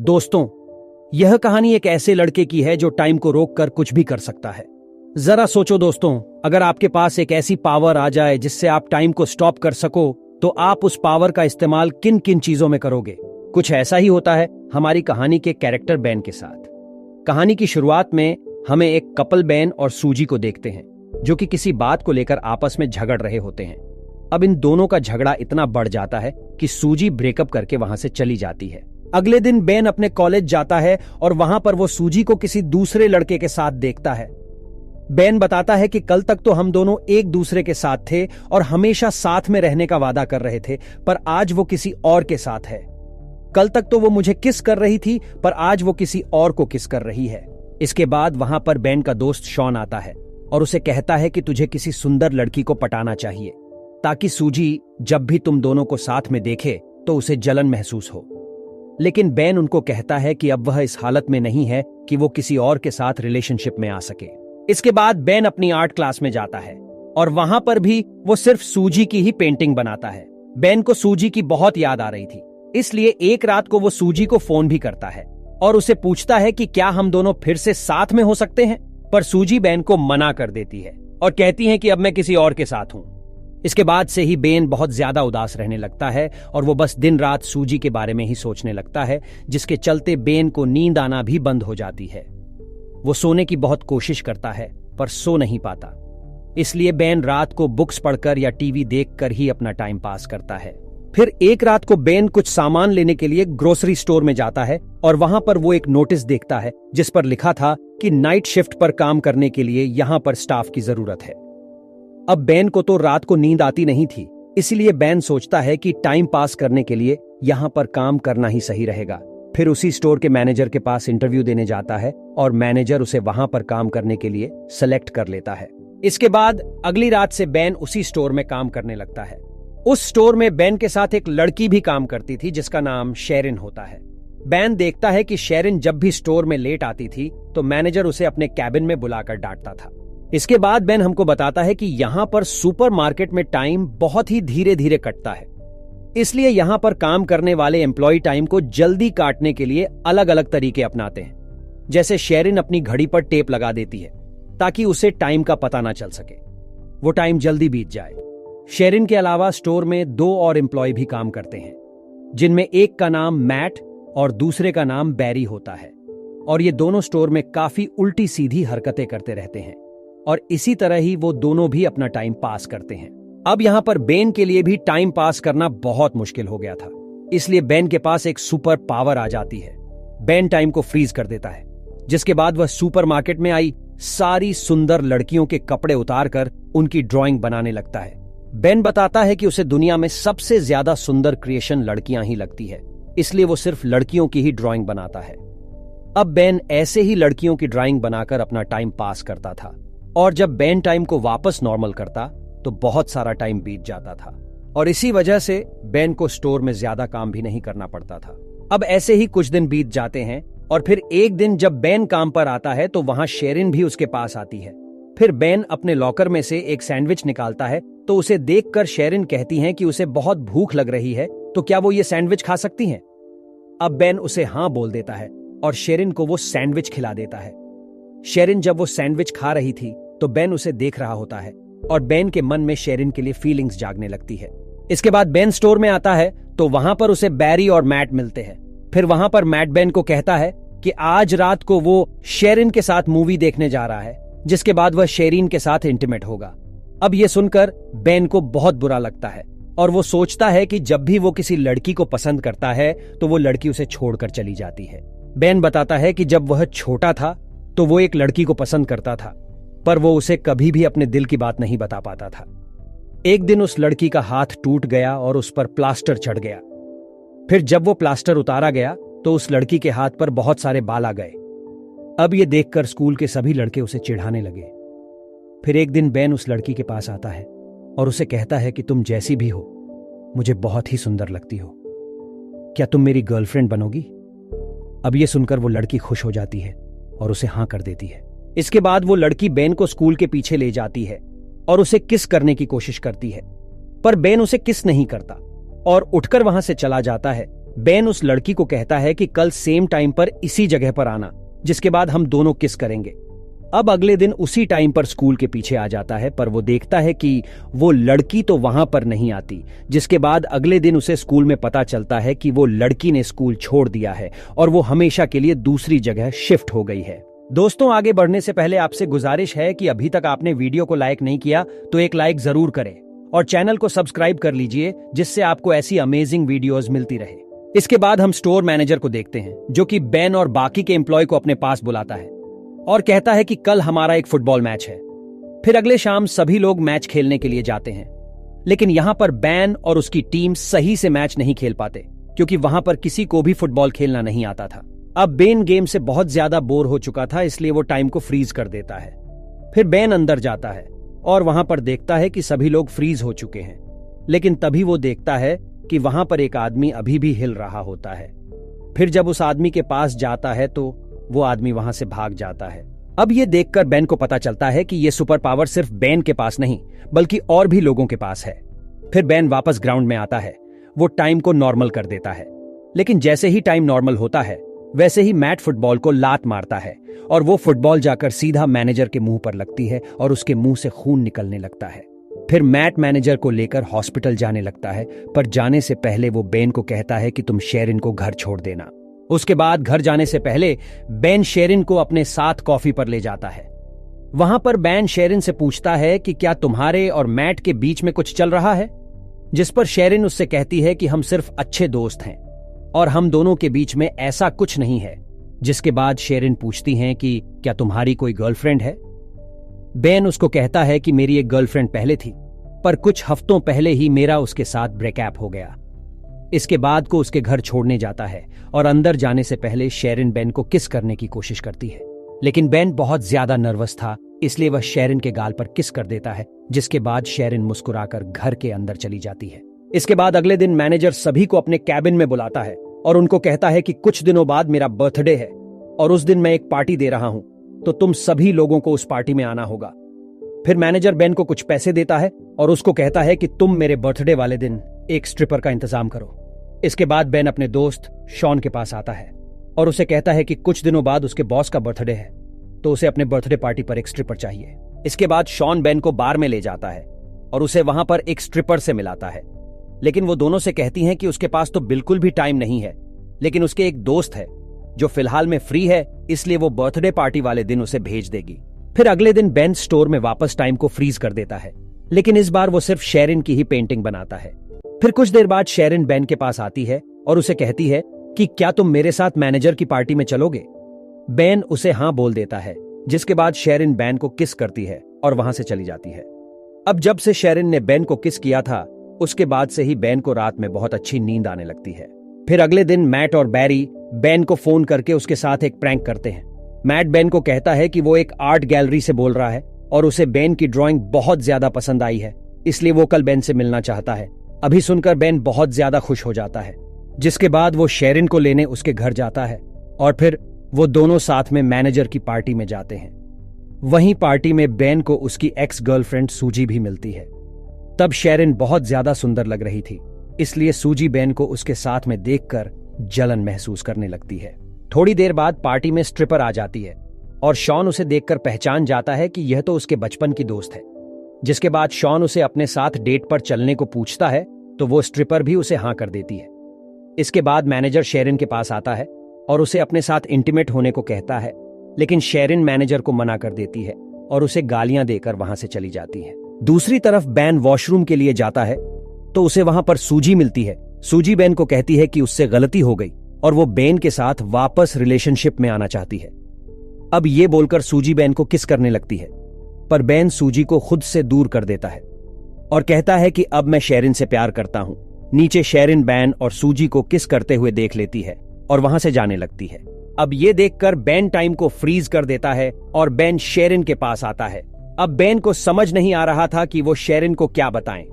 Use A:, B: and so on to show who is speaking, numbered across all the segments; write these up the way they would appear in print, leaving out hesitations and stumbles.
A: दोस्तों, यह कहानी एक ऐसे लड़के की है जो टाइम को रोककर कुछ भी कर सकता है। जरा सोचो दोस्तों, अगर आपके पास एक ऐसी पावर आ जाए जिससे आप टाइम को स्टॉप कर सको, तो आप उस पावर का इस्तेमाल किन किन चीजों में करोगे? कुछ ऐसा ही होता है हमारी कहानी के कैरेक्टर बेन के साथ। कहानी की शुरुआत में हमें एक कपल बेन और सूजी को देखते हैं, जो कि किसी बात को लेकर आपस में झगड़ रहे होते हैं। अब इन दोनों का झगड़ा इतना बढ़ जाता है कि सूजी ब्रेकअप करके वहां से चली जाती है। अगले दिन बेन अपने कॉलेज जाता है और वहां पर वो सूजी को किसी दूसरे लड़के के साथ देखता है। बेन बताता है कि कल तक तो हम दोनों एक दूसरे के साथ थे और हमेशा साथ में रहने का वादा कर रहे थे, पर आज वो किसी और के साथ है। कल तक तो वो मुझे किस कर रही थी, पर आज वो किसी और को किस कर रही है। इसके बाद वहां पर बेन का दोस्त शॉन आता है और उसे कहता है कि तुझे किसी सुंदर लड़की को पटाना चाहिए, ताकि सूजी जब भी तुम दोनों को साथ में देखे तो उसे जलन महसूस हो। लेकिन बेन उनको कहता है कि अब वह इस हालत में नहीं है कि वो किसी और के साथ रिलेशनशिप में आ सके। इसके बाद बेन अपनी आर्ट क्लास में जाता है और वहां पर भी वो सिर्फ सूजी की ही पेंटिंग बनाता है। बेन को सूजी की बहुत याद आ रही थी, इसलिए एक रात को वो सूजी को फोन भी करता है और उसे पूछता है कि क्या हम दोनों फिर से साथ में हो सकते हैं। पर सूजी बेन को मना कर देती है और कहती है कि अब मैं किसी और के साथ हूं। इसके बाद से ही बेन बहुत ज्यादा उदास रहने लगता है और वो बस दिन रात सूजी के बारे में ही सोचने लगता है, जिसके चलते बेन को नींद आना भी बंद हो जाती है। वो सोने की बहुत कोशिश करता है पर सो नहीं पाता, इसलिए बेन रात को बुक्स पढ़कर या टीवी देखकर ही अपना टाइम पास करता है। फिर एक रात को बेन कुछ सामान लेने के लिए ग्रोसरी स्टोर में जाता है और वहां पर वो एक नोटिस देखता है जिस पर लिखा था कि नाइट शिफ्ट पर काम करने के लिए यहां पर स्टाफ की जरूरत है। अब बेन को तो रात को नींद आती नहीं थी, इसलिए बेन सोचता है कि टाइम पास करने के लिए यहां पर काम करना ही सही रहेगा। फिर उसी स्टोर के मैनेजर के पास इंटरव्यू देने जाता है और मैनेजर उसे वहां पर काम करने के लिए सेलेक्ट कर लेता है। इसके बाद अगली रात से बेन उसी स्टोर में काम करने लगता है। उस स्टोर में बेन के साथ एक लड़की भी काम करती थी जिसका नाम शेरिन होता है। बेन देखता है कि शेरिन जब भी स्टोर में लेट आती थी तो मैनेजर उसे अपने कैबिन में बुलाकर डांटता था। इसके बाद बेन हमको बताता है कि यहां पर सुपरमार्केट में टाइम बहुत ही धीरे धीरे कटता है, इसलिए यहां पर काम करने वाले एम्प्लॉय टाइम को जल्दी काटने के लिए अलग अलग तरीके अपनाते हैं। जैसे शेरिन अपनी घड़ी पर टेप लगा देती है ताकि उसे टाइम का पता ना चल सके, वो टाइम जल्दी बीत जाए। शेरिन के अलावा स्टोर में दो और एम्प्लॉय भी काम करते हैं, जिनमें एक का नाम मैट और दूसरे का नाम बैरी होता है, और ये दोनों स्टोर में काफी उल्टी सीधी हरकतें करते रहते हैं और इसी तरह ही वो दोनों भी अपना टाइम पास करते हैं। अब यहां पर बेन के लिए भी टाइम पास करना बहुत मुश्किल हो गया था, इसलिए बेन के पास एक सुपर पावर आ जाती है। बेन टाइम को फ्रीज कर देता है, जिसके बाद वह सुपरमार्केट में आई सारी सुंदर लड़कियों के कपड़े उतारकर उनकी ड्राइंग बनाने लगता है। बेन बताता है कि उसे दुनिया में सबसे ज्यादा सुंदर क्रिएशन लड़कियां ही लगती है, इसलिए वो सिर्फ लड़कियों की ही ड्राइंग बनाता है। अब बेन ऐसे ही लड़कियों की ड्राइंग बनाकर अपना टाइम पास करता था, और जब बेन टाइम को वापस नॉर्मल करता तो बहुत सारा टाइम बीत जाता था, और इसी वजह से बेन को स्टोर में ज्यादा काम भी नहीं करना पड़ता था। अब ऐसे ही कुछ दिन बीत जाते हैं और फिर एक दिन जब बेन काम पर आता है तो वहां शेरिन भी उसके पास आती है। फिर बेन अपने लॉकर में से एक सैंडविच निकालता है तो उसे देखकर शेरिन कहती है कि उसे बहुत भूख लग रही है, तो क्या वो ये सैंडविच खा सकती हैं? अब बेन उसे हां बोल देता है और शेरिन को वो सैंडविच खिला देता है। शेरिन जब वो सैंडविच खा रही थी तो बेन उसे देख रहा होता है और बेन के मन में शेरिन के लिए फीलिंग्स जागने लगती है। इसके बाद बेन स्टोर में आता है तो वहां पर उसे बैरी और मैट मिलते हैं। फिर वहां पर मैट बेन को कहता है कि आज रात को वो शेरिन के साथ मूवी देखने जा रहा है, जिसके बाद वह शेरिन के साथ इंटीमेट होगा। अब यह सुनकर बेन को बहुत बुरा लगता है और वो सोचता है कि जब भी वो किसी लड़की को पसंद करता है तो वो लड़की उसे छोड़कर चली जाती है। बेन बताता है कि जब वह छोटा था तो वो एक लड़की को पसंद करता था, पर वो उसे कभी भी अपने दिल की बात नहीं बता पाता था। एक दिन उस लड़की का हाथ टूट गया और उस पर प्लास्टर चढ़ गया। फिर जब वो प्लास्टर उतारा गया तो उस लड़की के हाथ पर बहुत सारे बाल आ गए। अब ये देखकर स्कूल के सभी लड़के उसे चिढ़ाने लगे। फिर एक दिन बेन उस लड़की के पास आता है और उसे कहता है कि तुम जैसी भी हो मुझे बहुत ही सुंदर लगती हो, क्या तुम मेरी गर्लफ्रेंड बनोगी? अब ये सुनकर वो लड़की खुश हो जाती है और उसे हां कर देती है। इसके बाद वो लड़की बेन को स्कूल के पीछे ले जाती है और उसे किस करने की कोशिश करती है, पर बेन उसे किस नहीं करता और उठकर वहां से चला जाता है बेन उस लड़की को कहता है कि कल सेम टाइम पर इसी जगह पर आना, जिसके बाद हम दोनों किस करेंगे। अब अगले दिन उसी टाइम पर स्कूल के पीछे आ जाता है, पर वो देखता है कि वो लड़की तो वहां पर नहीं आती। जिसके बाद अगले दिन उसे स्कूल में पता चलता है कि वो लड़की ने स्कूल छोड़ दिया है और वो हमेशा के लिए दूसरी जगह शिफ्ट हो गई है। दोस्तों, आगे बढ़ने से पहले आपसे गुजारिश है कि अभी तक आपने वीडियो को लाइक नहीं किया तो एक लाइक जरूर करें और चैनल को सब्सक्राइब कर लीजिए, जिससे आपको ऐसी अमेजिंग वीडियोस मिलती रहे। इसके बाद हम स्टोर मैनेजर को देखते हैं, जो कि बेन और बाकी के एम्प्लॉय को अपने पास बुलाता है और कहता है कि कल हमारा एक फुटबॉल मैच है। फिर अगले शाम सभी लोग मैच खेलने के लिए जाते हैं, लेकिन यहां पर बेन और उसकी टीम सही से मैच नहीं खेल पाते, क्योंकि वहां पर किसी को भी फुटबॉल खेलना नहीं आता था। अब बेन गेम से बहुत ज्यादा बोर हो चुका था, इसलिए वो टाइम को फ्रीज कर देता है। फिर बेन अंदर जाता है और वहां पर देखता है कि सभी लोग फ्रीज हो चुके हैं, लेकिन तभी वो देखता है कि वहां पर एक आदमी अभी भी हिल रहा होता है। फिर जब उस आदमी के पास जाता है तो वो आदमी वहां से भाग जाता है। अब ये देखकर बेन को पता चलता है कि ये सुपर पावर सिर्फ बेन के पास नहीं, बल्कि और भी लोगों के पास है। फिर बेन वापस ग्राउंड में आता है, वो टाइम को नॉर्मल कर देता है, लेकिन जैसे ही टाइम नॉर्मल होता है वैसे ही मैट फुटबॉल को लात मारता है और वो फुटबॉल जाकर सीधा मैनेजर के मुंह पर लगती है और उसके मुंह से खून निकलने लगता है। फिर मैट मैनेजर को लेकर हॉस्पिटल जाने लगता है, पर जाने से पहले वो बेन को कहता है कि तुम शेरिन को घर छोड़ देना। उसके बाद घर जाने से पहले बेन शेरिन को अपने साथ कॉफी पर ले जाता है। वहां पर बेन शेरिन से पूछता है कि क्या तुम्हारे और मैट के बीच में कुछ चल रहा है, जिस पर शेरिन उससे कहती है कि हम सिर्फ अच्छे दोस्त हैं और हम दोनों के बीच में ऐसा कुछ नहीं है। जिसके बाद शेरिन पूछती हैं कि क्या तुम्हारी कोई गर्लफ्रेंड है। बेन उसको कहता है कि मेरी एक गर्लफ्रेंड पहले थी, पर कुछ हफ्तों पहले ही मेरा उसके साथ ब्रेकअप हो गया। इसके बाद को उसके घर छोड़ने जाता है और अंदर जाने से पहले शेरिन बेन को किस करने की कोशिश करती है, लेकिन बेन बहुत ज्यादा नर्वस था, इसलिए वह शेरिन के गाल पर किस कर देता है। जिसके बाद शेरिन मुस्कुराकर घर के अंदर चली जाती है। इसके बाद अगले दिन मैनेजर सभी को अपने कैबिन में बुलाता है और उनको कहता है कि कुछ दिनों बाद मेरा बर्थडे है और उस दिन मैं एक पार्टी दे रहा हूं, तो तुम सभी लोगों को उस पार्टी में आना होगा। फिर मैनेजर बेन को कुछ पैसे देता है और उसको कहता है कि तुम मेरे बर्थडे वाले दिन एक स्ट्रिपर का इंतजाम करो। इसके बाद बेन अपने दोस्त शॉन के पास आता है और उसे कहता है कि कुछ दिनों बाद उसके बॉस का बर्थडे है, तो उसे अपने बर्थडे पार्टी पर एक स्ट्रिपर चाहिए। इसके बाद शॉन बेन को बार में ले जाता है और उसे वहां पर एक स्ट्रिपर से मिलाता है, लेकिन वो दोनों से कहती हैं कि उसके पास तो बिल्कुल भी टाइम नहीं है, लेकिन उसके एक दोस्त है जो फिलहाल में फ्री है, इसलिए वो बर्थडे पार्टी वाले दिन उसे भेज देगी। फिर अगले दिन बेन स्टोर में वापस टाइम को फ्रीज कर देता है, लेकिन इस बार वो सिर्फ शेरिन की ही पेंटिंग बनाता है। फिर कुछ देर बाद शेरिन बेन के पास आती है और उसे कहती है कि क्या तुम मेरे साथ मैनेजर की पार्टी में चलोगे। बेन उसे हाँ बोल देता है, जिसके बाद शेरिन बेन को किस करती है और वहां से चली जाती है। अब जब से शेरिन ने बेन को किस किया था, उसके बाद से ही बेन को रात में बहुत अच्छी नींद आने लगती है। फिर अगले दिन मैट और बैरी बेन को फोन करके उसके साथ एक प्रैंक करते हैं। मैट बेन को कहता है कि वो एक आर्ट गैलरी से बोल रहा है और उसे बेन की ड्राइंग बहुत ज्यादा पसंद आई है, इसलिए वो कल बेन से मिलना चाहता है। अभी सुनकर बेन बहुत ज्यादा खुश हो जाता है, जिसके बाद वो शेरिन को लेने उसके घर जाता है और फिर वो दोनों साथ में मैनेजर की पार्टी में जाते हैं। वहीं पार्टी में बेन को उसकी एक्स गर्लफ्रेंड सूजी भी मिलती है। तब शेरिन बहुत ज्यादा सुंदर लग रही थी, इसलिए सूजी बेन को उसके साथ में देखकर जलन महसूस करने लगती है। थोड़ी देर बाद पार्टी में स्ट्रिपर आ जाती है और शॉन उसे देखकर पहचान जाता है कि यह तो उसके बचपन की दोस्त है। जिसके बाद शॉन उसे अपने साथ डेट पर चलने को पूछता है, तो वो स्ट्रिपर भी उसे हाँ कर देती है। इसके बाद मैनेजर शेरिन के पास आता है और उसे अपने साथ इंटीमेट होने को कहता है, लेकिन शेरिन मैनेजर को मना कर देती है और उसे गालियां देकर वहां से चली जाती है। दूसरी तरफ बेन वॉशरूम के लिए जाता है तो उसे वहां पर सूजी मिलती है। सूजी बेन को कहती है कि उससे गलती हो गई और वो बेन के साथ वापस रिलेशनशिप में आना चाहती है। अब ये बोलकर सूजी बेन को किस करने लगती है, पर बेन सूजी को खुद से दूर कर देता है और कहता है कि अब मैं शेरिन से प्यार करता हूं। नीचे शेरिन बेन और सूजी को किस करते हुए देख लेती है और वहां से जाने लगती है। अब ये देखकर बेन टाइम को फ्रीज कर देता है और बेन शेरिन के पास आता है। अब बेन को समझ नहीं आ रहा था कि वो शेरिन को क्या बताएं।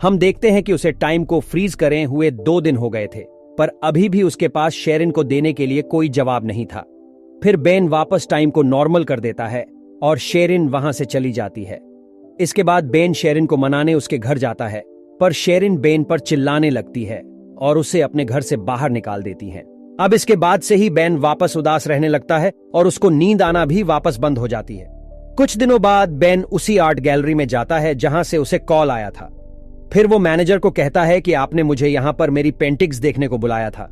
A: हम देखते हैं कि उसे टाइम को फ्रीज करे हुए 2 दिन हो गए थे, पर अभी भी उसके पास शेरिन को देने के लिए कोई जवाब नहीं था। फिर बेन वापस टाइम को नॉर्मल कर देता है और शेरिन वहां से चली जाती है। इसके बाद बेन शेरिन को मनाने उसके घर जाता है, पर शेरिन बेन पर चिल्लाने लगती है और उसे अपने घर से बाहर निकाल देती हैं। अब इसके बाद से ही बेन वापस उदास रहने लगता है और उसको नींद आना भी वापस बंद हो जाती है। कुछ दिनों बाद बेन उसी आर्ट गैलरी में जाता है जहां से उसे कॉल आया था। फिर वो मैनेजर को कहता है कि आपने मुझे यहां पर मेरी पेंटिंग्स देखने को बुलाया था।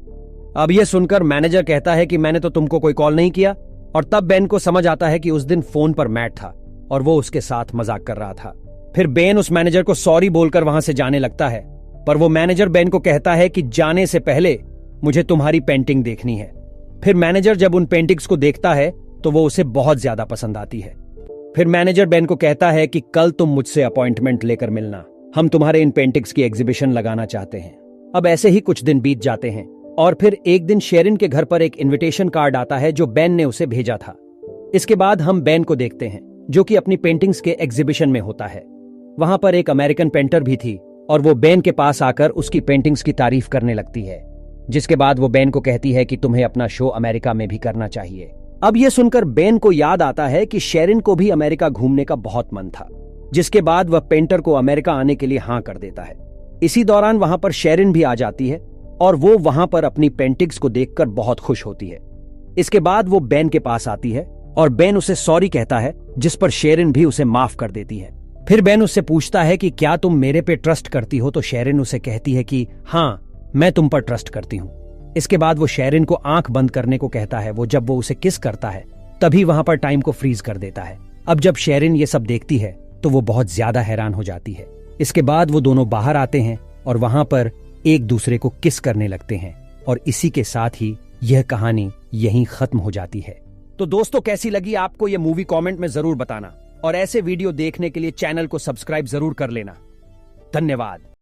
A: अब यह सुनकर मैनेजर कहता है कि मैंने तो तुमको कोई कॉल नहीं किया, और तब बेन को समझ आता है कि उस दिन फोन पर मैट था और वो उसके साथ मजाक कर रहा था। फिर बेन उस मैनेजर को सॉरी बोलकर वहां से जाने लगता है, पर वो मैनेजर बेन को कहता है कि जाने से पहले मुझे तुम्हारी पेंटिंग देखनी है। फिर मैनेजर जब उन पेंटिंग्स को देखता है तो वो उसे बहुत ज्यादा पसंद आती है। फिर मैनेजर बेन को कहता है कि कल तुम मुझसे अपॉइंटमेंट लेकर मिलना, हम तुम्हारे इन पेंटिंग्स की एग्जीबिशन लगाना चाहते हैं। अब ऐसे ही कुछ दिन बीत जाते हैं और फिर एक दिन शेरिन के घर पर एक इनविटेशन कार्ड आता है जो बेन ने उसे भेजा था। इसके बाद हम बेन को देखते हैं जो कि अपनी पेंटिंग्स के एग्जीबिशन में होता है। वहां पर एक अमेरिकन पेंटर भी थी और वो बेन के पास आकर उसकी पेंटिंग्स की तारीफ करने लगती है, जिसके बाद वो बेन को कहती है कि तुम्हें अपना शो अमेरिका में भी करना चाहिए। अब यह सुनकर बेन को याद आता है कि शेरिन को भी अमेरिका घूमने का बहुत मन था, जिसके बाद वह पेंटर को अमेरिका आने के लिए हाँ कर देता है। इसी दौरान वहां पर शेरिन भी आ जाती है और वो वहां पर अपनी पेंटिंग्स को देखकर बहुत खुश होती है। इसके बाद वो बेन के पास आती है और बेन उसे सॉरी कहता है, जिस पर शेरिन भी उसे माफ कर देती है। फिर बेन उससे पूछता है कि क्या तुम मेरे पे ट्रस्ट करती हो, तो शेरिन उसे कहती है कि हाँ, मैं तुम पर ट्रस्ट करती हूँ। इसके बाद वो शेरिन को आंख बंद करने को कहता है। वो जब वो उसे किस करता है तभी वहां पर टाइम को फ्रीज कर देता है। अब जब शेरिन ये सब देखती है तो वो बहुत ज्यादा हैरान हो जाती है। इसके बाद वो दोनों बाहर आते हैं और वहां पर एक दूसरे को किस करने लगते हैं और इसी के साथ ही यह कहानी यहीं खत्म हो जाती है। तो दोस्तों, कैसी लगी आपको ये मूवी कमेंट में जरूर बताना और ऐसे वीडियो देखने के लिए चैनल को सब्सक्राइब जरूर कर लेना। धन्यवाद।